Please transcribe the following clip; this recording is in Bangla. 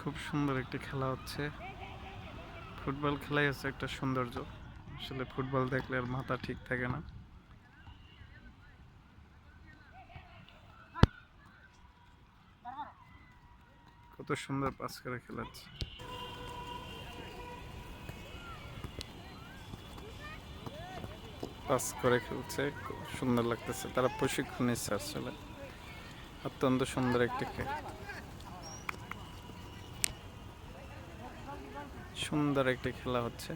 খুব সুন্দর একটি খেলা হচ্ছে। ফুটবল খেলাই হচ্ছে একটা সৌন্দর্য। আসলে ফুটবল দেখলে আর মাথা ঠিক থাকে না। কত সুন্দর পাস করে খেলাচ্ছে। পাস করে খেলছে, খুব সুন্দর লাগতেছে। তারা প্রশিক্ষণ নিচ্ছে আসলে। অত্যন্ত সুন্দর একটি সুন্দর একটি খেলা হচ্ছে।